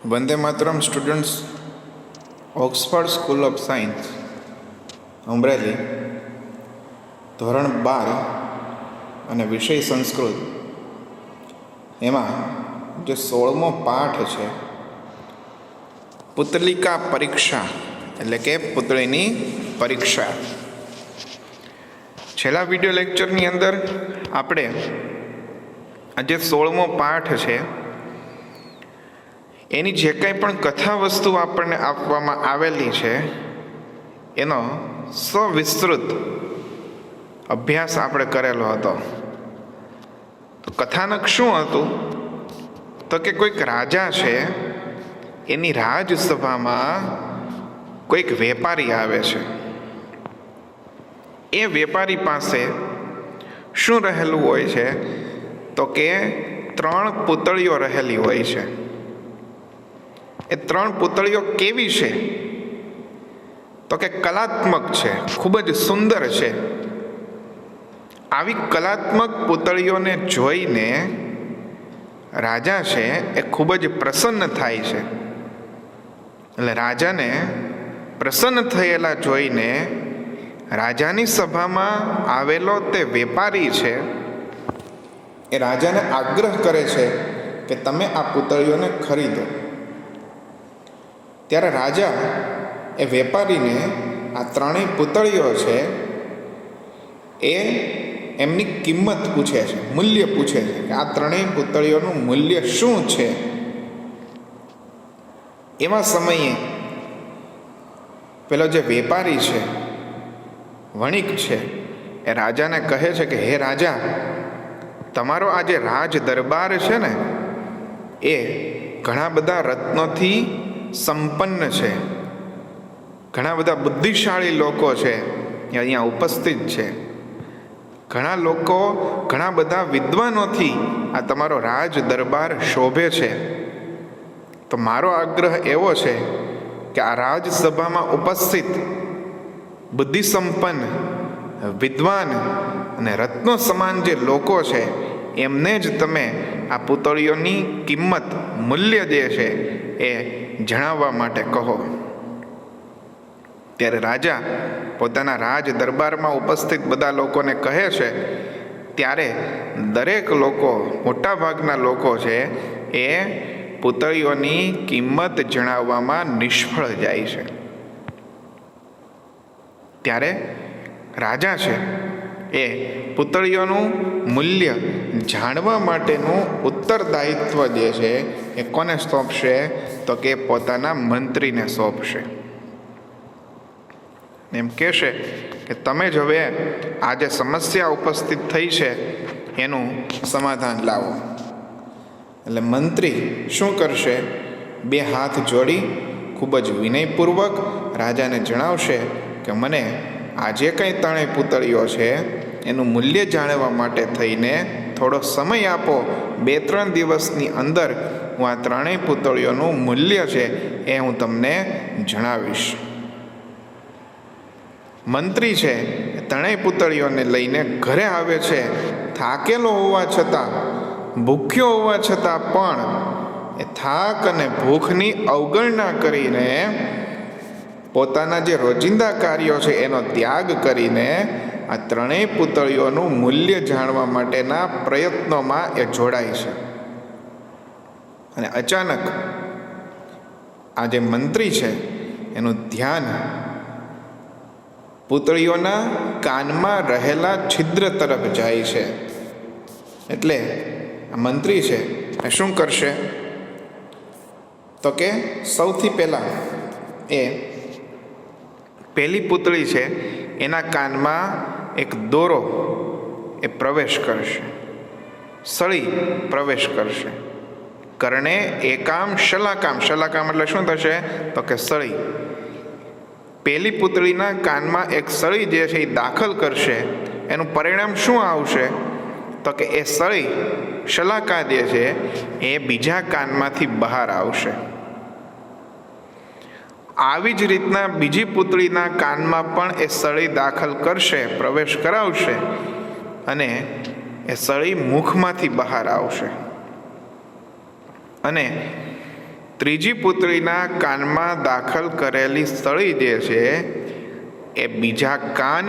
Vande Mataram students, Oxford school of science Amreli, ધોરણ 12 અને વિષય સંસ્કૃત. એમાં જે 16મો પાઠ છે, પુતલિકા પરીક્ષા એટલે કે પુતળીની પરીક્ષા. છેલ્લા વિડીયો લેક્ચરની અંદર આપણે આ જે 16મો પાઠ છે એની જે કંઈ પણ કથા વસ્તુ આપણને આપવામાં આવેલી છે એનો સવિસ્તૃત અભ્યાસ આપણે કરેલો હતો. તો કથાનક શું હતું? તો કે કોઈક રાજા છે, એની રાજસભામાં કોઈક વેપારી આવે છે. એ વેપારી પાસે શું રહેલું હોય છે? તો કે 3 પૂતળીઓ રહેલી હોય છે. એ 3 પૂતળીઓ કેવી છે? તો કે કલાત્મક છે, ખૂબ જ સુંદર છે. આવી કલાત્મક પૂતળીઓને જોઈને રાજા છે એ ખૂબ જ પ્રસન્ન થાય છે. એટલે રાજાને પ્રસન્ન થયેલા જોઈને રાજાની સભામાં આવેલો તે વેપારી છે એ રાજાને આગ્રહ કરે છે કે તમે આ પૂતળીઓને ખરીદો. ત્યારે રાજા એ વેપારીને આ 3 પૂતળીઓ છે એ એમની કિંમત પૂછે છે, મૂલ્ય પૂછે છે કે આ 3 પૂતળીઓનું મૂલ્ય શું છે. એવા સમયે પેલો જે વેપારી છે, વણિક છે, એ રાજાને કહે છે કે હે રાજા, તમારો આ જે રાજ દરબાર છે ને એ ઘણા બધા રત્નોથી સંપન્ન છે. ઘણા બધા બુદ્ધિશાળી લોકો છે એ અહીંયા ઉપસ્થિત છે. ઘણા લોકો, ઘણા બધા વિદ્વાનોથી આ તમારો રાજ દરબાર શોભે છે. તો મારો આગ્રહ એવો છે કે આ રાજસભામાં ઉપસ્થિત બુદ્ધિસંપન્ન, વિદ્વાન અને રત્નો સમાન જે લોકો છે એમને જ તમે આ પૂતળીઓની કિંમત, મૂલ્ય જે છે એ જણાવવા માટે કહો. ત્યારે રાજા પોતાના રાજ દરબારમાં ઉપસ્થિત બધા લોકોને કહે છે. ત્યારે દરેક લોકો, મોટાભાગના લોકો છે એ પૂતળીઓની કિંમત જણાવવામાં નિષ્ફળ જાય છે. ત્યારે રાજા છે એ પૂતળીઓનું મૂલ્ય જાણવા માટેનું ઉત્તરદાયિત્વ જે છે એ કોને સોંપશે? તો કે પોતાના મંત્રીને સોંપશે. એમ કહેશે કે તમે જ હવે આ જે સમસ્યા ઉપસ્થિત થઈ છે એનું સમાધાન લાવો. એટલે મંત્રી શું કરશે? 2 હાથ જોડી ખૂબ જ વિનયપૂર્વક રાજાને જણાવશે કે મને આ જે કંઈ 3 પૂતળીઓ છે એનું મૂલ્ય જાણવા માટે થઈને થોડો સમય આપો. 2-3 દિવસની અંદર હું આ 3 પૂતળીઓનું મૂલ્ય છે એ હું તમને જણાવીશ. મંત્રી છે 3 પૂતળીઓને લઈને ઘરે આવે છે. થાકેલો હોવા છતાં, ભૂખ્યો હોવા છતાં પણ એ થાક અને ભૂખની અવગણના કરીને પોતાના જે રોજિંદા કાર્યો છે એનો ત્યાગ કરીને આ 3 પૂતળીઓનું મૂલ્ય જાણવા માટેના પ્રયત્નોમાં એ જોડાય છે. અને અચાનક આ જે મંત્રી છે એનું ધ્યાન પૂતળીઓના કાનમાં રહેલા છિદ્ર તરફ જાય છે. એટલે આ મંત્રી છે એ શું કરશે? તો કે સૌથી પહેલાં એ પહેલી પૂતળી છે એના કાનમાં એક દોરો એ પ્રવેશ કરશે, સળી પ્રવેશ કરશે. કર્ણે એકામ શલાકામ. શલાકામ એટલે શું થશે? તો કે સળી. પહેલી પૂતળીના કાનમાં એક સળી જે છે એ દાખલ કરશે. એનું પરિણામ શું આવશે? તો કે એ સળી, શલાકા જે છે એ બીજા કાનમાંથી બહાર આવશે. આવી જ રીતના બીજી પૂતળીના કાનમાં પણ એ સળી દાખલ કરશે, પ્રવેશ કરાવશે અને એ સળી મુખમાંથી બહાર આવશે. અને ત્રીજી પુત્રીના કાનમાં દાખલ કરેલી સળી જે છે એ બીજા કાન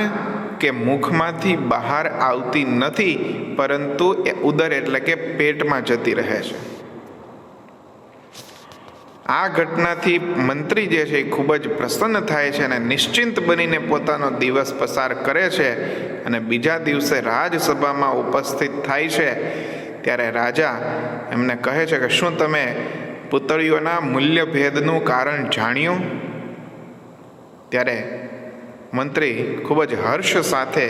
કે મુખમાંથી બહાર આવતી નથી, પરંતુ એ ઉદર એટલે કે પેટમાં જતી રહે છે. આ ઘટનાથી મંત્રી જે છે એ ખૂબ જ પ્રસન્ન થાય છે અને નિશ્ચિંત બનીને પોતાનો દિવસ પસાર કરે છે. અને બીજા દિવસે રાજસભામાં ઉપસ્થિત થાય છે. ત્યારે રાજા એમને કહે છે કે શું તમે પુતળીઓના મૂલ્ય ભેદનું કારણ જાણ્યું? ત્યારે મંત્રી ખૂબ જ હર્ષ સાથે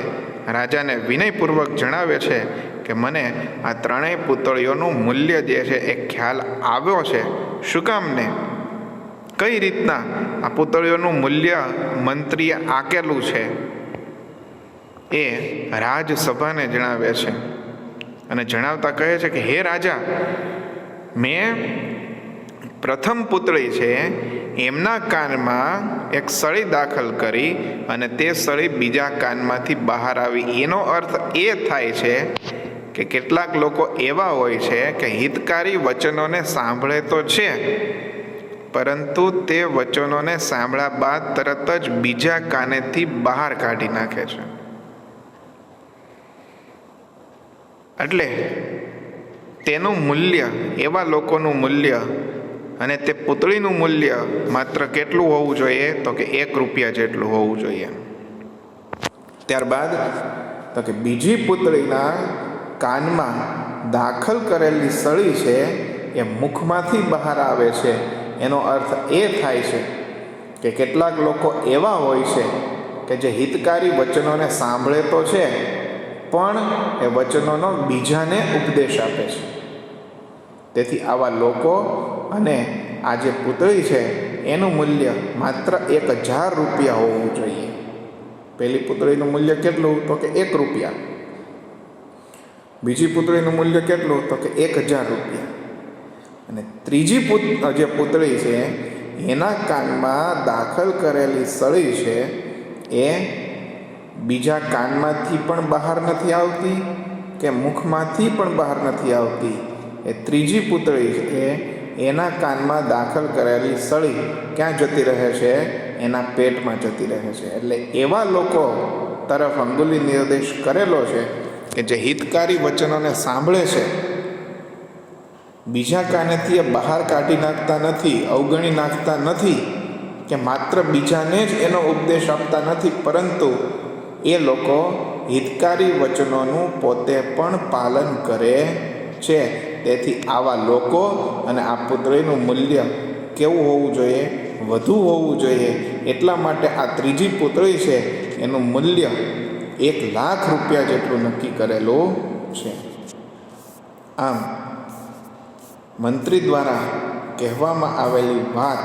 રાજાને વિનયપૂર્વક જણાવે છે કે મને આ ત્રણેય પુતળીઓનું મૂલ્ય જે છે એ ખ્યાલ આવ્યો છે. શું કામને? કઈ રીતના આ પુતળીઓનું મૂલ્ય મંત્રીએ આકેલું છે એ રાજસભાને જણાવે છે. અને જણાવતા કહે છે કે હે રાજા, મેં પ્રથમ પુતળી છે એમના કાનમાં એક સળી દાખલ કરી અને તે સળી બીજા કાનમાંથી બહાર આવી. એનો અર્થ એ થાય છે કે કેટલાક લોકો એવા હોય છે કે હિતકારી વચનોને સાંભળે તો છે, પરંતુ તે વચનોને સાંભળ્યા બાદ તરત જ બીજા કાનેથી બહાર કાઢી નાખે છે. એટલે તેનું મૂલ્ય, એવા લોકોનું મૂલ્ય અને તે પુતળીનું મૂલ્ય માત્ર કેટલું હોવું જોઈએ? તો કે 1 રૂપિયા જેટલું હોવું જોઈએ. ત્યારબાદ તો કે બીજી પુતળીના કાનમાં દાખલ કરેલી સળી છે એ મુખમાંથી બહાર આવે છે. એનો અર્થ એ થાય છે કે કેટલાક લોકો એવા હોય છે કે જે હિતકારી વચનોને સાંભળે તો છે, પણ એ વચનોનો બીજાને ઉપદેશ આપે છે. તેથી આવા લોકો અને આ જે પુતળી છે એનું મૂલ્ય માત્ર 1000 રૂપિયા હોવું જોઈએ. પહેલી પુતળીનું મૂલ્ય કેટલું? તો કે 1 રૂપિયા. બીજી પુતળીનું મૂલ્ય કેટલું? તો કે 1000 રૂપિયા. અને ત્રીજી જે પુતળી છે એના કાનમાં દાખલ કરેલી સળી છે એ બીજા કાનમાંથી પણ બહાર નથી આવતી કે મુખમાંથી પણ બહાર નથી આવતી. એ ત્રીજી પુતળી છે એના કાનમાં દાખલ કરેલી સળી ક્યાં જતી રહે છે? એના પેટમાં જતી રહે છે. એટલે એવા લોકો તરફ અંગુલી નિર્દેશ કરેલો છે કે જે હિતકારી વચનોને સાંભળે છે, બીજા કાનેથી એ બહાર કાઢી નાખતા નથી, અવગણી નાખતા નથી, કે માત્ર બીજાને જ એનો ઉપદેશ આપતા નથી, પરંતુ એ લોકો હિતકારી વચનોનું પોતે પણ પાલન કરે છે. તેથી આવા લોકો અને આ પુતળીનું મૂલ્ય કેવું હોવું જોઈએ? વધુ હોવું જોઈએ. એટલા માટે આ ત્રીજી પુતળી છે એનું મૂલ્ય 1,00,000 રૂપિયા જેટલું નક્કી કરેલું છે. આમ મંત્રી દ્વારા કહેવામાં આવેલી વાત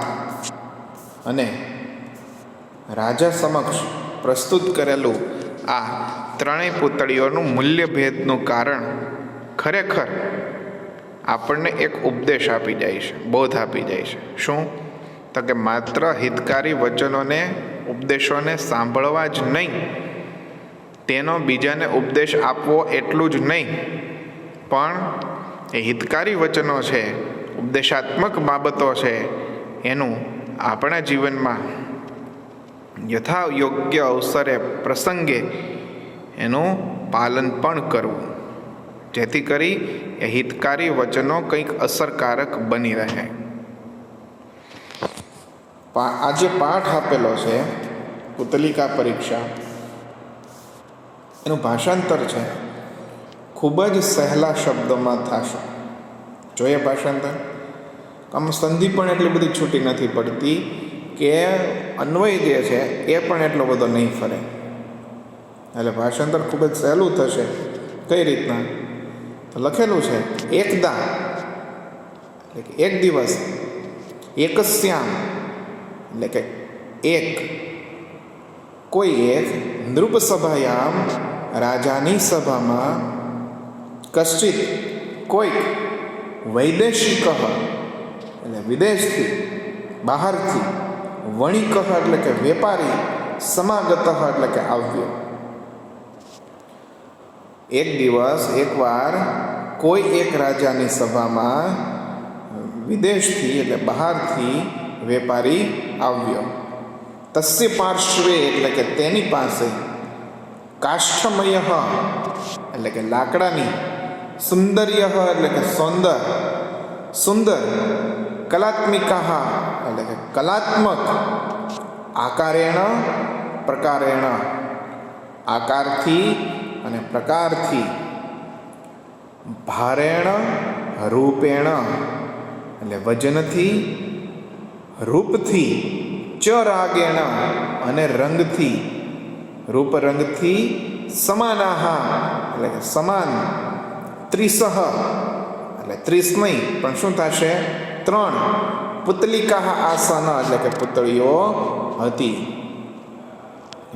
અને રાજા સમક્ષ પ્રસ્તુત કરેલું આ ત્રણેય પુતળીઓનું મૂલ્યભેદનું કારણ ખરેખર આપણને એક ઉપદેશ આપી જાય છે, બોધ આપી જાય છે. શું? તો કે માત્ર હિતકારી વચનોને, ઉપદેશોને સાંભળવા જ નહીં, તેનો બીજાને ઉપદેશ આપવો એટલું જ નહીં, પણ એ હિતકારી વચનો છે, ઉપદેશાત્મક બાબતો છે, એનું આપણા જીવનમાં યથા યોગ્ય અવસરે, પ્રસંગે એનું પાલન પણ કરવું, જેથી કરી એ હિતકારી વચનો કંઈક અસરકારક બની રહે. આ જે પાઠ આપેલો છે પુતલિકા પરીક્ષા, એનું ભાષાંતર છે ખૂબ જ સહેલા શબ્દોમાં થશે. જોઈએ ભાષાંતર? આમ સંધિ પણ એટલી બધી છૂટી નથી પડતી કે અન્વય જે છે એ પણ એટલો બધો નહીં ફરે. એટલે ભાષાંતર ખૂબ જ સહેલું થશે. કઈ રીતના? તો લખેલું છે એકદા એટલે કે એક દિવસ, એકસ્યામ એટલે કે એક, કોઈ એક, નૃપ સભાયામ રાજાની સભામાં, કશ્ચિત કોઈક, વૈદેશિક એટલે વિદેશથી, બહારથી, વણિક એટલે કે વેપારી, સમાગત એટલે કે આવ્યો. એક દિવસ, એકવાર કોઈ એક રાજાની સભામાં વિદેશથી એટલે બહારથી વેપારી આવ્યો. તસ્ય પાર્શ્વે એટલે કે તેની પાસે કાષ્ઠમય એટલે કે લાકડાની, સુંદર્ય એટલે કે સુંદર, કલાત્મિકા એટલે કે કલાત્મક, આકારેણ પ્રકારેણ આકારથી અને પ્રકારથી, ભારેણ રૂપેણ એટલે વજનથી, રૂપથી, ચ રાગેણ અને રંગથી, રૂપ રંગથી, સમાનાહ એટલે કે સમાન, ત્રિસહ એટલે 30 નહીં પણ શું થશે 3, પુતલિકા આસન એટલે કે પુતળીઓ હતી.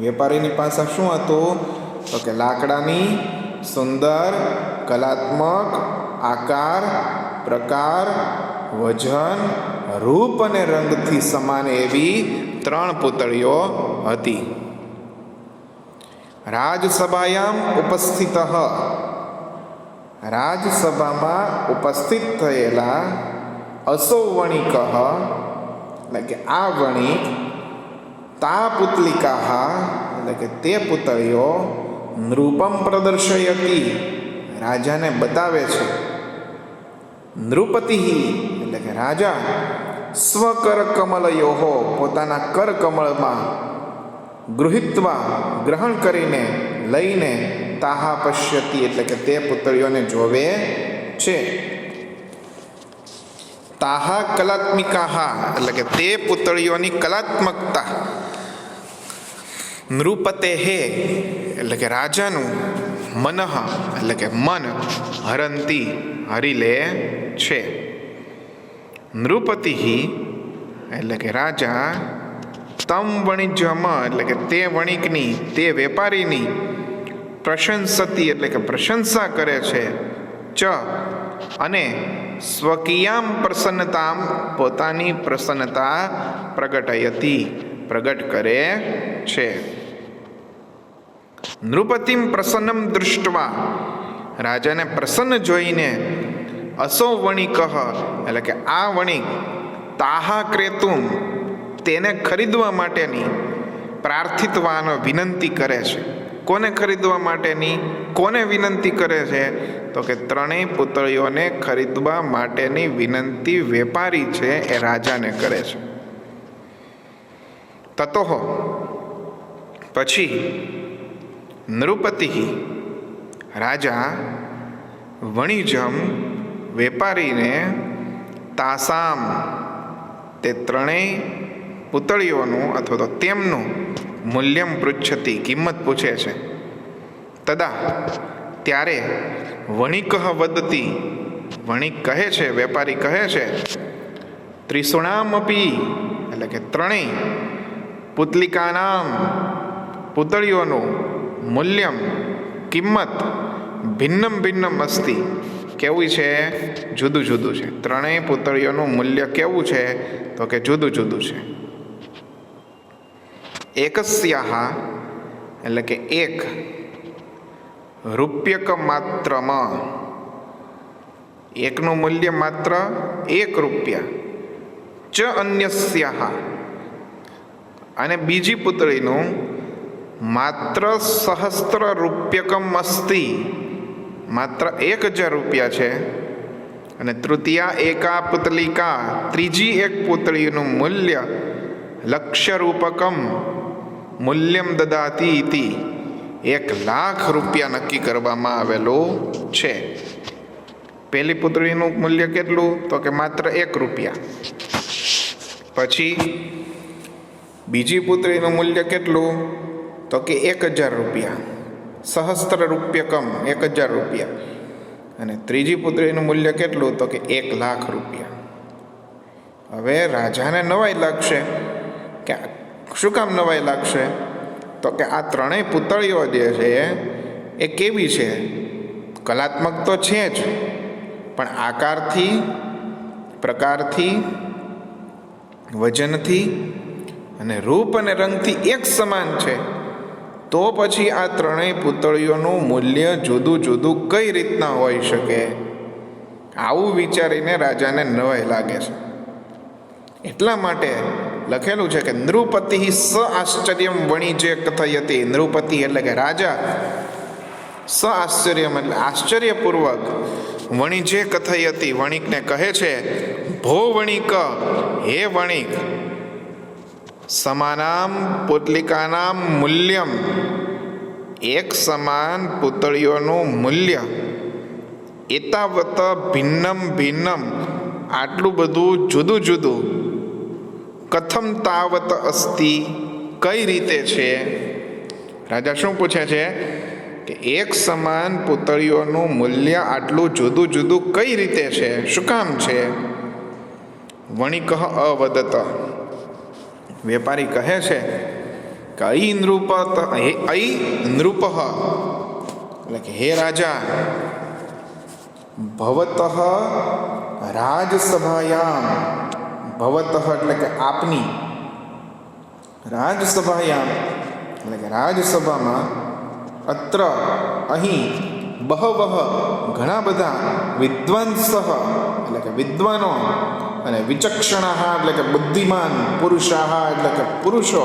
વેપારીની પાસે શું હતું? તો કે લાકડાની સુંદર, કલાત્મક, આકાર, પ્રકાર, વજન, રૂપ અને રંગથી સમાન એવી 3 પુતળીઓ હતી. રાજસભાયામ ઉપસ્થિત, રાજસભામાં ઉપસ્થિત થયેલા અસો વણિક એટલે કે આ વણિક, તા પુતલિકા એટલે કે તે પુતળીઓ, નૃપમ પ્રદર્શયતી રાજાને બતાવે છે. નૃપતિ એટલે કે રાજા, સ્વકર કમલયોહો પોતાના કર કમળમાં, ગૃહિત્વા ગ્રહણ કરીને, લઈને, તાહા પશ્યતિ એટલે કે તે પુતળીઓને જોવે છે. તાહા કલાત્મિકા એટલે કે તે પુતળીઓની કલાત્મકતા, નૃપતે એટલે કે રાજાનું, મનઃ એટલે કે મન, હરંતી હરી લે છે. નૃપતિ એટલે કે રાજા, તમ વણિજ્યમ એટલે કે તે વણિકની, તે વેપારીની, પ્રશંસતી એટલે કે પ્રશંસા કરે છે. ચ અને સ્વકીયામ પ્રસન્નતામ પોતાની પ્રસન્નતા પ્રગટયતી પ્રગટ કરે છે. નૃપતિમ પ્રસન્નમ દૃષ્ટવા રાજાને પ્રસન્ન જોઈને, અસો વણિક એટલે કે આ વણિક, તાહા ક્રેતુમ તેને ખરીદવા માટેની, પ્રાર્થિતવાનો વિનંતી કરે છે. કોને ખરીદવા માટેની, કોને વિનંતી કરે છે? તો કે 3 પુતળીઓને ખરીદવા માટેની વિનંતી વેપારી છે એ રાજાને કરે છે. તતોહ પછી નૃપતિ રાજા વણિજમ વેપારીને, તાસામ તે 3 પુતળીઓનું અથવા તો તેમનું, મૂલ્યમ પૃચ્છતી કિંમત પૂછે છે. તદા ત્યારે વણિક વદતી વણિક કહે છે, વેપારી કહે છે, ત્રિસુણામપી એટલે કે 3 પુતલિકાનામ પુતળીઓનું, મૂલ્યમ કિંમત, ભિન્નમ ભિન્નમ અસ્તિ કેવું છે? જુદું જુદું છે. 3 પુતળીઓનું મૂલ્ય કેવું છે? તો કે જુદું જુદું છે. એકસ્યાહ એટલે કે 1 રૂપ્યક માત્રમાં, 1નું મૂલ્ય માત્ર 1 રૂપિયા. ચ અન્યસ્યાહ અને બીજી પુતળીનું માત્ર સહસ્ત્ર રૂપ્યકમ અસ્તિ માત્ર 1000 રૂપિયા છે. અને તૃતીયા એકા પુતલિકા ત્રીજી એક પુતળીનું મૂલ્ય લક્ષ્ય રૂપકમ મૂલ્યમ દદાતી ઇતિ 1,00,000 રૂપિયા નક્કી કરવામાં આવેલું છે. પહેલી પુતળીનું મૂલ્ય કેટલું? તો કે માત્ર 1 રૂપિયા. પછી બીજી પુતળીનું મૂલ્ય કેટલું? તો કે 1000 રૂપિયા. સહસ્ત્ર રૂપ્યકમ 1000 રૂપિયા. અને ત્રીજી પુત્રીનું મૂલ્ય કેટલું? તો કે 1,00,000 રૂપિયા. હવે રાજાને નવાઈ લાગશે કે શું કામ નવાઈ લાગશે? તો કે આ 3 પુતળીઓ જે છે એ કેવી છે? કલાત્મક તો છે જ, પણ આકારથી, પ્રકારથી, વજનથી અને રૂપ અને રંગથી એક સમાન છે. તો પછી આ 3 પુતળીઓનું મૂલ્ય જુદું જુદું કઈ રીતના હોઈ શકે? આવું વિચારીને રાજાને નવાઈ લાગે છે. એટલા માટે લખેલું છે કે નૃપતિ સ આશ્ચર્યમ વણિજે કથયતિ. નૃપતિ એટલે કે રાજા, સ આશ્ચર્યમ એટલે આશ્ચર્યપૂર્વક, વણિજે કથયતિ વણિકને કહે છે, ભો વણિક, હે વણિક, સમાનામ પુતલિકાનામ મૂલ્યમ, એક સમાન પૂતળીઓનું મૂલ્ય, એતાવત ભિન્નમ ભિન્નમ, આટલું બધું જુદું જુદું, કથમ તાવત અસ્તિ, કઈ રીતે છે. રાજા શું પૂછે છે કે એક સમાન પૂતળીઓનું મૂલ્ય આટલું જુદું જુદું કઈ રીતે છે, શું કામ છે. વણિક અવદત, વેપારી કહે છે કે અઈ નૃપ, અઈ નૃપ એટલે કે હે રાજા, ભવતઃ રાજસભાયામ, ભવતઃ એટલે કે આપની, રાજસભાયામ એટલે કે રાજસભામાં, અત્ર અહીં, બહવઃ ઘણા બધા, વિદ્વાંસઃ એટલે કે વિદ્વાનો, અને વિચક્ષણાઃ એટલે કે બુદ્ધિમાન, પુરુષાઃ એટલે કે પુરુષો,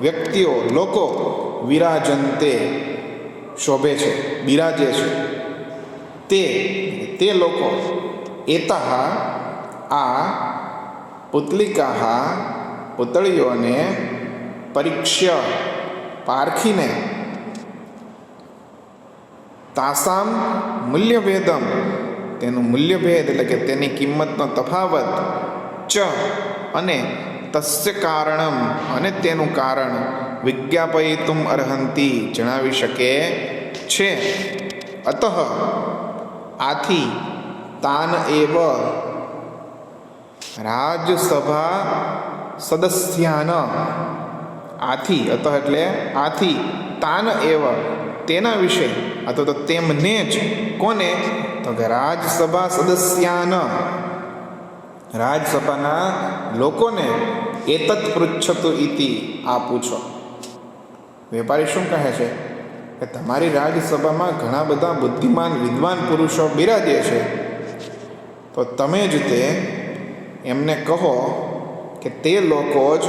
વ્યક્તિઓ, લોકો, વિરાજન્તે શોભે છે, બિરાજે છે, તે લોકો, એતાઃ આ, પુતલિકાઃ પૂતળીઓને, પરીક્ષ્ય પારખીને, તાસામ મૂલ્યભેદમ તેનું મૂલ્યભેદ એટલે કે તેની કિંમતનો તફાવત, ચ અને તસ્ય કારણમ અને તેનું કારણ, વિજ્ઞાપયિતુમ અર્હંતિ જણાવી શકે છે. અતઃ આથી, તાન એવ રાજસભા સદસ્યાન, આથી, અતઃ એટલે આથી, તાન એવ તેના વિશે, અથવા તો તેમને જ, કોને, તો કે રાજસભા સદસ્યાન રાજસભાના લોકોને, એતત પૃચ્છતુ ઇતિ આ પૂછો. વેપારી શું કહે છે કે તમારી રાજસભામાં ઘણા બધા બુદ્ધિમાન વિદ્વાન પુરુષો બિરાજે છે, તો તમે જ તે એમને કહો કે તે લોકો જ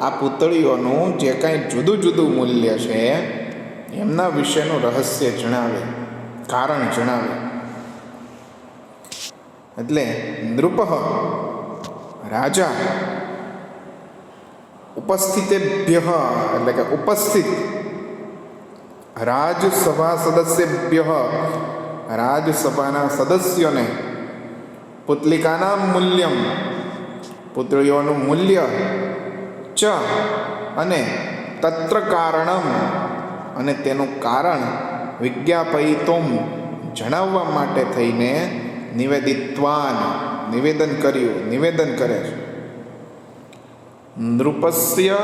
આ પૂતળીઓનું જે કાંઈ જુદું જુદું મૂલ્ય છે એમના વિશેનું રહસ્ય જણાવે, કારણ જણાવે. એટલે નૃપ રાજા, ઉપસ્થિતેભ્ય એટલે કે ઉપસ્થિત, રાજસભા સદસ્યભ્ય રાજસભાના સદસ્યોને, પુતલિકાના મૂલ્યમ પૂતળીઓનું મૂલ્ય, ચ અને તત્ર કારણમ અને તેનું કારણ, વિજ્ઞાપયિતુમ જણાવવા માટે થઈને, નિવેદિત્વાન નિવેદન કર્યું, નિવેદન કરે છે. નૃપસ્ય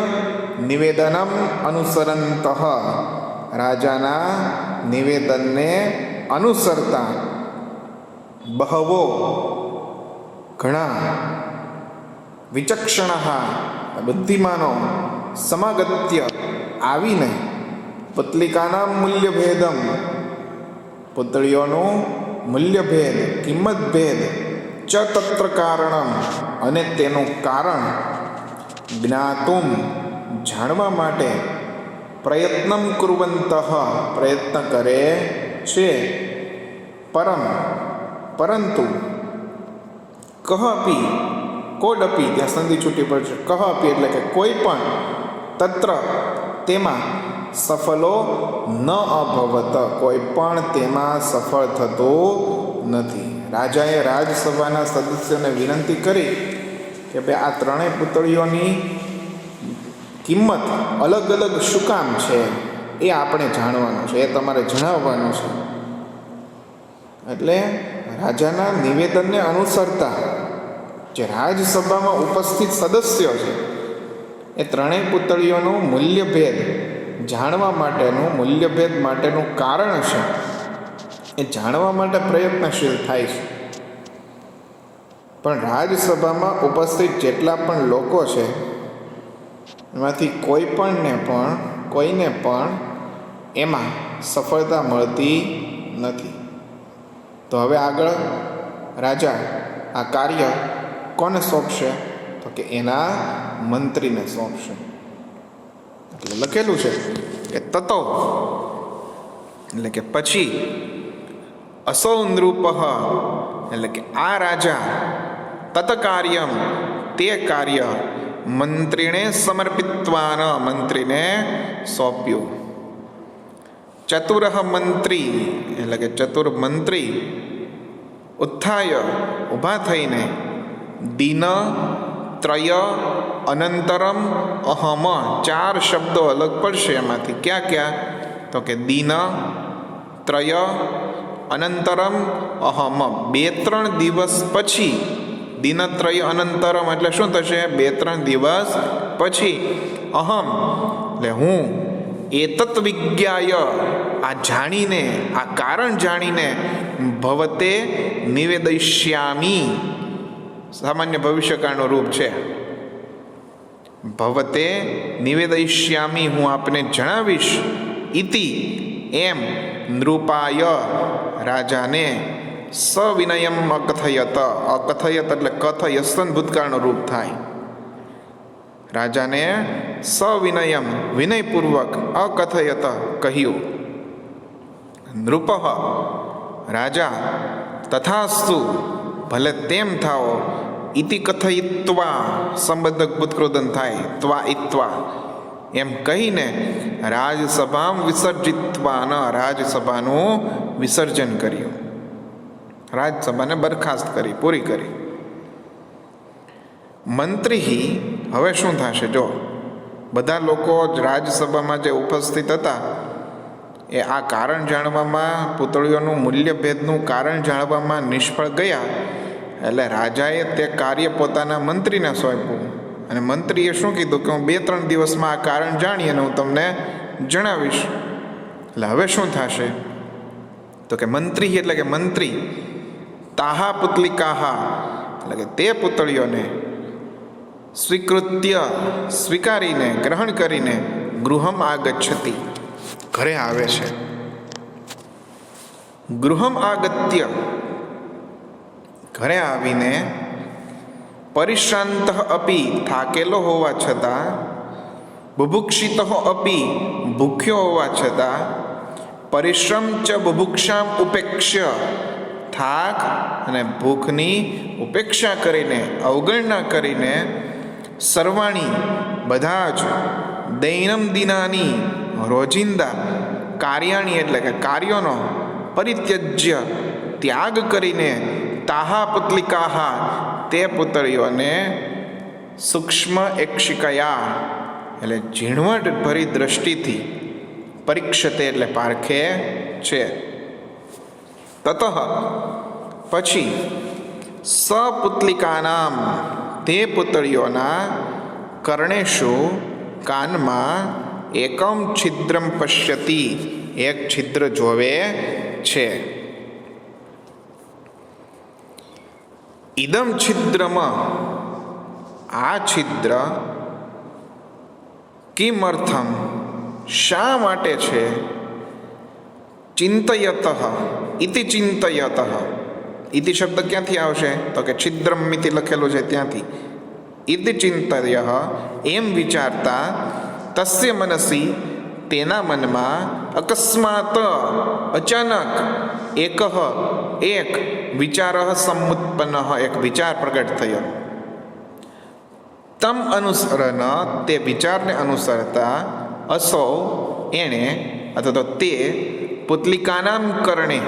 નિવેદનમ અનુસરંતઃ રાજાના નિવેદનને અનુસરતા, બહવો ઘણા, વિચક્ષણઃ બુદ્ધિમાનો, સમાગત્ય આવીને, પુતલિકાના મૂલ્યભેદમ પૂતળીઓનું મૂલ્યભેદ, કિંમત ભેદ, ચ તત્ર કારણમ અને તેનું કારણ, જ્ઞાતુમ જાણવા માટે, પ્રયત્નમ કુર્વંતઃ પ્રયત્ન કરે છે, પરંતુ કહ અપી કોડપી ત્યાં સંધિ છૂટી પડશે, કહ અપી એટલે કે કોઈ પણ, તત્ર તેમાં, સફલો ન અભવત કોઈ પણ તેમાં સફળ થતું નથી. રાજાએ રાજસભાના સદસ્યોને વિનંતી કરી કે ભાઈ આ ત્રણેય પૂતળીઓની કિંમત અલગ અલગ શું કામ છે એ આપણે જાણવાનું છે, એ તમારે જણાવવાનું છે. એટલે રાજાના નિવેદનને અનુસરતા જે રાજસભામાં ઉપસ્થિત સદસ્યો છે એ ત્રણેય પૂતળીઓનું મૂલ્યભેદ જાણવા માટેનું, મૂલ્યભેદ માટેનું કારણ છે એ જાણવા માટે પ્રયત્નશીલ થાય છે. પણ રાજસભામાં ઉપસ્થિત જેટલા પણ લોકો છે એમાંથી કોઈને પણ એમાં સફળતા મળતી નથી. તો હવે આગળ રાજા આ કાર્ય કોને સોંપશે? તો કે એના મંત્રીને સોંપશે. એટલે લખેલું છે કે તતો એટલે કે પછી, અસૌ નૃપ એટલે કે આ રાજા, તત્કાર્યમ તે કાર્ય, મંત્રીને સમર્પિત્વાન મંત્રીને સોંપ્યું. ચતુર મંત્રી એટલે કે ચતુર મંત્રી, ઉત્થાય ઊભા થઈને, દિન ત્રય અનંતરમ અહમ, 4 શબ્દો અલગ પડશે એમાંથી. ક્યાં ક્યાં? તો કે દિન ત્રય અનંતરમ અહમ, 2-3 દિવસ પછી. દિનત્રય અનંતરમ એટલે શું થશે? 2-3 દિવસ પછી. અહમ એટલે હું, એતત વિજ્ઞાય આ જાણીને, આ કારણ જાણીને, ભવતે નિવેદયિષ્યામિ સામાન્ય ભવિષ્યકાળનું રૂપ છે. ભવતે નિવેદયિષ્યામિ હું આપને જણાવીશ, ઇતિ એમ, નૃપાય રાજાને, સવિનયમ અકથયત, અકથયત એટલે કથયસ્તન ભૂતકાળનું રૂપ થાય. રાજાને સવિનયમ વિનયપૂર્વક અકથયત કહ્યું. નૃપ રાજા, તથાસ્તુ ભલે તેમ થાઓ, ઇતિ કથયિત્વા સંબંધક ભૂતકૃદન થાય, ત્વા ઇત્વા એમ કહીને, રાજસભામ વિસર્જિત્વાન રાજસભાનું વિસર્જન કર્યું. રાજસભાને બરખાસ્ત કરી, પૂરી કરી. મંત્રી હવે શું થશે? જો બધા લોકો રાજસભામાં જે ઉપસ્થિત હતા એ આ કારણ જાણવામાં, પૂતળીઓનું મૂલ્યભેદનું કારણ જાણવામાં નિષ્ફળ ગયા. એટલે રાજાએ તે કાર્ય પોતાના મંત્રીને સોંપ્યું. અને મંત્રીએ શું કીધું કે હું 2-3 દિવસમાં આ કારણ જાણી અને હું તમને જણાવીશ. એટલે હવે શું થશે? તો કે મંત્રી એટલે કે મંત્રી, તાહા પુતલિકાહા એટલે કે તે પુતળીઓને, સ્વીકૃત્ય સ્વીકારીને, ગ્રહણ કરીને, ગૃહમ આગચ્છતિ ઘરે આવે છે. ગૃહમ આગત્ય ઘરે આવીને, પરિશ્રાંત અપી થાકેલો હોવા છતાં, બુભુક્ષિત અપી ભૂખ્યો હોવા છતાં, પરિશ્રમ ચ બુભુક્ષામ ઉપેક્ષ્ય થાક અને ભૂખની ઉપેક્ષા કરીને, અવગણના કરીને, સર્વાણી બધા જ, દૈનમ દિનાની રોજિંદા, કાર્યાણી એટલે કે કાર્યોનો, પરિત્યજ્ય ત્યાગ કરીને, તાહા પુતલિકાહા તે પુતળીઓને, સૂક્ષ્મ એક્ષિકયા એટલે ઝીણવટ ભરી દ્રષ્ટિથી, પરીક્ષતે એટલે પારખે છે. તતઃ પછી, સપુતલિકાનામ તે પુતળીઓના, કર્ણેશુ કાનમાં, એકમ છિદ્રમ પશ્યતિ એક છિદ્ર જોવે છે. ઇદમ છિદ્રમ આ છિદ્ર, કિમર્થમ શા માટે છે, ચિંતયત ઇતિ ચિંતયત, ઇતિ શબ્દ ક્યાંથી આવશે? તો કે છિદ્રમિતિ લખેલું છે ત્યાંથી. ઇતિ ચિંતય એમ વિચારતા, તસ્ય મનસી તેના મનમાં, અકસ્માત અચાનક, એક વિચાર સમુત્પન્ન એક વિચાર પ્રગટ થયો. તમ અનુસરન તે વિચારને અનુસરતા, અસૌ એણે અથવા તો તે, પુતલિકાનામ કર્ણે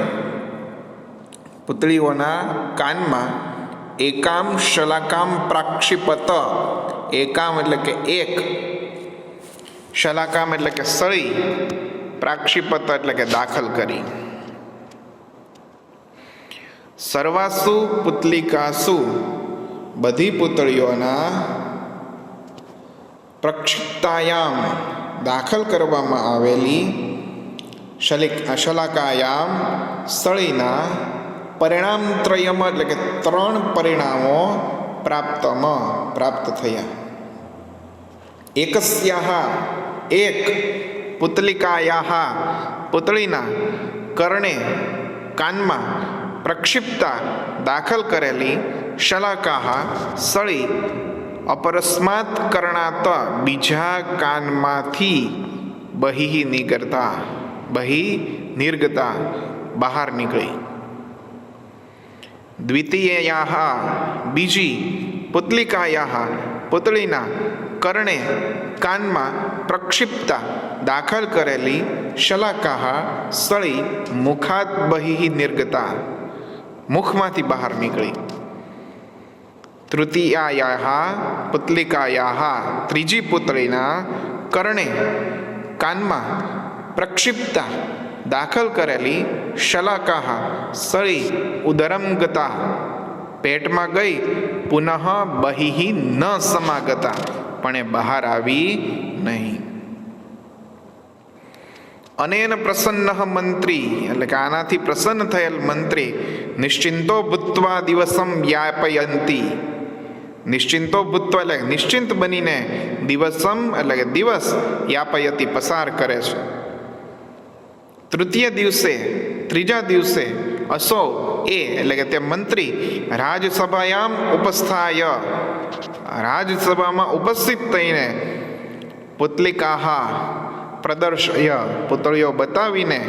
પુતળીઓના કાનમાં, એકામ શલાકામ પ્રાક્ષિપત, એકામ એટલે કે એક, શલાકામ એટલે કે સળી, પ્રાક્ષિપત એટલે કે દાખલ કરી. સર્વાસુ પુતલિકાસુ બધી પુતળીઓના, પ્રક્ષિપ્તાયામ દાખલ કરવામાં આવેલી, શલાકાયામ સળીના, પરિણામત્રયમ એટલે કે 3 પરિણામો પ્રાપ્ત થયા. એકસ્યાહ એક, પુતલિકાયાહ પુતળીના, કર્ણે કાનમાં, પ્રક્ષિપ્તા દાખલ કરેલી શલાકા સળી અપરસ્માત કરણાત બીજા કાનમાંથી બહિ નિર્ગતા બહાર નીકળી. દ્વિતીયા બીજી પુતલિકાયા પુતળીના કર્ણે કાનમાં પ્રક્ષિપ્તા દાખલ કરેલી શલાકા સળી મુખાત બહિ નિર્ગતા મુખમાંથી બહાર નીકળી. તૃતીયાયા પુતલિકાયા ત્રીજી પુતળીના કર્ણે કાનમાં પ્રક્ષિપ્તા દાખલ કરેલી શલાકા સળી ઉદરમ ગતા પેટમાં ગઈ પુનઃ બહિ ન સમાગતા પણ એ બહાર આવી નહીં. અનેન પ્રસન્ન મંત્રી એટલે કે આનાથી પ્રસન્ન થયેલ મંત્રી નિશ્ચિંતો ભૂત્વા દિવસમ વ્યાપયંતી નિશ્ચિંતો ભૂત્વા એટલે નિશ્ચિંત બનીને દિવસમ એટલે કે દિવસ યાપયતી પસાર કરે છે. તૃતીય દિવસે ત્રીજા દિવસે અસો એ એટલે કે તે મંત્રી રાજસભાયામ ઉપસ્થાય રાજસભામાં ઉપસ્થિત થઈને પુતલિકાહા પ્રદર્શય પુતળીઓ બતાવીને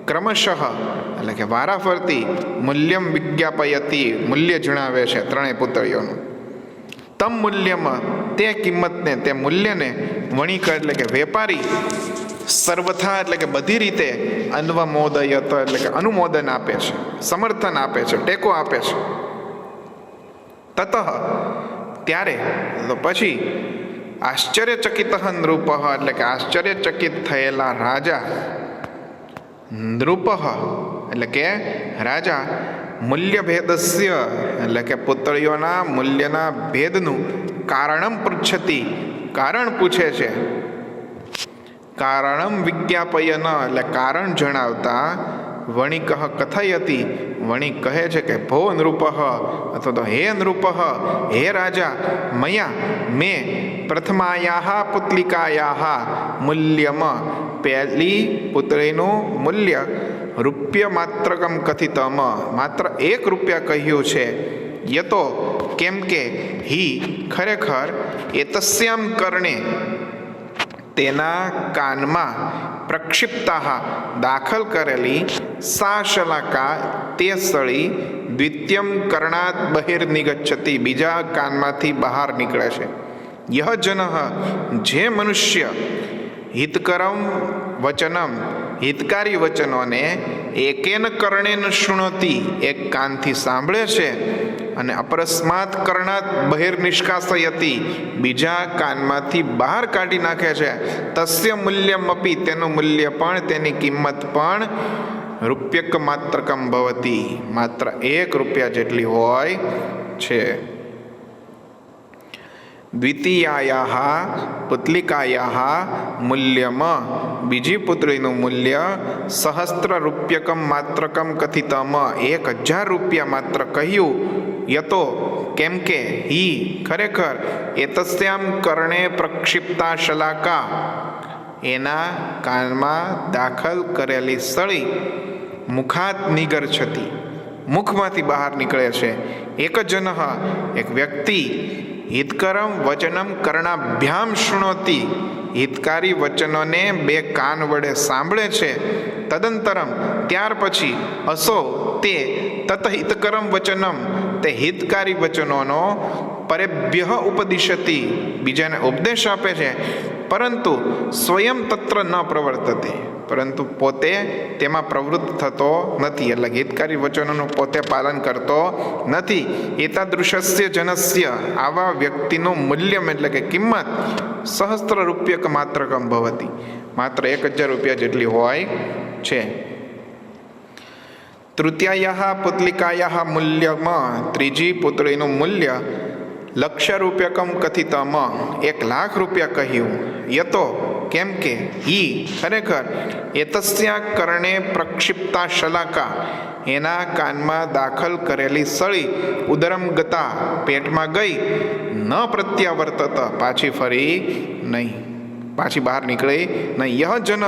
ક્રમશઃ એટલે કે વારાફરતી મૂલ્યમ વિજ્ઞાપયતી મૂલ્ય જણાવે છે ત્રણેય પુતળીઓનું. તમ મૂલ્યમાં તે કિંમતને તે મૂલ્યને વણિક એટલે કે વેપારી સર્વથા એટલે કે બધી રીતે અન્વમોદયત એટલે કે અનુમોદન આપે છે, સમર્થન આપે છે, ટેકો આપે છે. તતઃ ત્યારે તો પછી આશ્ચર્યચકિત નૃપ એટલે કે આશ્ચર્યચકિત થયેલા રાજા નૃપ એટલે કે રાજા મૂલ્યભેદસ્ય એટલે કે પુતળીઓના મૂલ્યના ભેદનું કારણમ પૃચ્છતિ કારણ પૂછે છે. કારણમ વિજ્ઞાપયન એટલે કારણ જણાવતા વણિક કથયતી વણિક કહે છે કે ભો નૃપ અથવા તો હે નૃપ હે રાજા મયા મેં પ્રથમાયા પુતલિકાયા મૂલ્યમ પહેલી પુતળીનું મૂલ્ય રૂપ્ય માત્રકમ કથિતમ માત્ર ₹1 કહ્યું છે. યતો કેમ કે હી ખરેખર એતસ્યામ કર્ણે તેના કાનમાં પ્રક્ષિપ્તા દાખલ કરેલી સા શલાકા તે સળી દ્વિતીયમ કર્ણાત બહિર્નિગચ્છતિ બીજા કાનમાંથી બહાર નીકળે છે. યહ જન જે મનુષ્ય હિતકરમ વચનમ હિતકારી વચનોને એકેન કર્ણેન શૃણોતિ એક કાનથી સાંભળે છે અને અપરસ્માત કર્ણાત બહિર્નિષ્કાસયતી બીજા કાનમાંથી બહાર કાઢી નાખે છે. તસ્ય મૂલ્યમપી તેનું મૂલ્ય પણ તેની કિંમત પણ રૂપ્યક માત્રકમ ભવતી માત્ર ₹1 જેટલી હોય છે. દ્વિતીયાયા પુતલિકાયા મૂલ્યમ બીજી પુતળીનું મૂલ્ય ₹1,000 માત્રકમ કથિતમ ₹1,000 માત્ર કહ્યું. યતો કેમ કે હી ખરેખર એતસ્યામ કર્ણે પ્રક્ષિપ્તા શલાકા એના કાનમાં દાખલ કરેલી સળી મુખાત નિગર્છતિ મુખમાંથી બહાર નીકળે છે. એક જન એક વ્યક્તિ હિતકરમ વચનમ કર્ણાભ્યામ શૃણોતિ હિતકારી વચનોને 2 કાન વડે સાંભળે છે. તદંતરમ ત્યાર પછી અસો તે તત હિતકરમ વચનમ તે હિતકારી વચનોનો પરેભ્ય ઉપદિશતિ બીજાને ઉપદેશ આપે છે. પરંતુ સ્વયં તત્ર ન પ્રવર્તતે પરંતુ પોતે તેમાં પ્રવૃત્ત થતો નથી એટલે હિતકારી વચનોનું પોતે પાલન કરતો નથી. એતાદૃશસ્ય જનસ્ય આવા વ્યક્તિનું મૂલ્યમ એટલે કે કિંમત ₹1,000 માત્રકમ ભવતી માત્ર ₹1,000 જેટલી હોય છે. તૃતીયાયા પુતલિકાયા મૂલ્યમાં ત્રીજી પુતળીનું મૂલ્ય ₹1,00,000 કથિતમ ₹1,00,000 કહ્યું. યતો કેમ કે હી ખરેખર એતસ્યા કર્ણે પ્રક્ષિપ્તા શલાકા એના કાનમાં દાખલ કરેલી સળી ઉદરમ ગતા પેટમાં ગઈ ન પ્રત્યાવર્તત પાછી ફરી નહીં પાછી બહાર નીકળી નહીં. યહ જન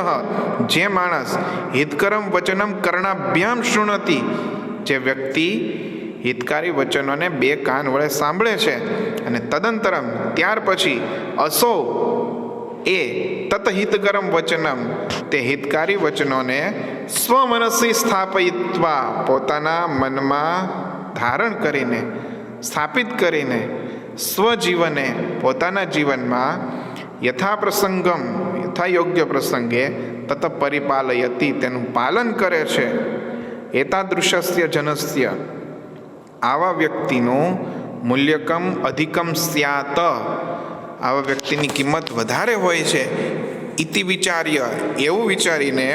જે માણસ હિતકરમ વચનમ કર્ણાભ્યામ શૃણતી જે વ્યક્તિ હિતકારી વચનોને બે કાન વડે સાંભળે છે અને તદંતરમ ત્યાર પછી અસો એ તતહિતકરમ વચનમ તે હિતકારી વચનોને સ્વમનસી સ્થાપયિત્વા પોતાના મનમાં ધારણ કરીને સ્થાપિત કરીને સ્વજીવને પોતાના જીવનમાં યથાપ્રસંગમ યથાયોગ્ય પ્રસંગે તત પરિપાલયતી તેનું પાલન કરે છે. એતાદૃશસ્ય જનસ્ય આવા વ્યક્તિનું મૂલ્યકમ અધિકમ સ્યાત આવા વ્યક્તિની કિંમત વધારે હોય છે. ઇતિ વિચાર્ય એવું વિચારીને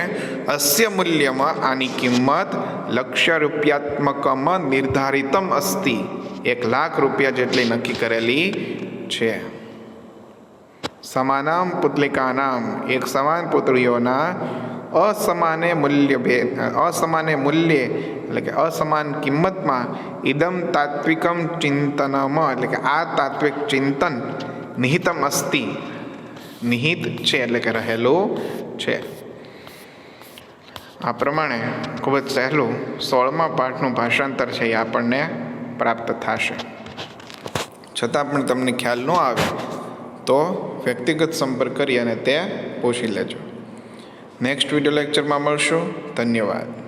અસ્ય મૂલ્યમાં આની કિંમત લક્ષ્ય રૂપ્યાત્મકમ નિર્ધારિતમ અસ્તિ 1,00,000 રૂપિયા જેટલી નક્કી કરેલી છે. સમાનામ પુતલિકાનામ એક સમાન પુતળીઓના અસમાને મૂલ્યે એટલે કે અસમાન કિંમતમાં ઇદમ તાત્વિકમ ચિંતનમ એટલે કે આ તાત્વિક ચિંતન નિહિતમ અસ્તિ નિહિત છે એટલે કે રહેલું છે. આ પ્રમાણે ખૂબ જ સહેલું 16મા પાઠનું ભાષાંતર છે એ આપણને પ્રાપ્ત થશે. છતાં પણ તમને ખ્યાલ ન આવે તો વ્યક્તિગત સંપર્ક કરી અને તે પૂછી લેજો. નેક્સ્ટ વિડીયો લેક્ચરમાં મળશું. ધન્યવાદ.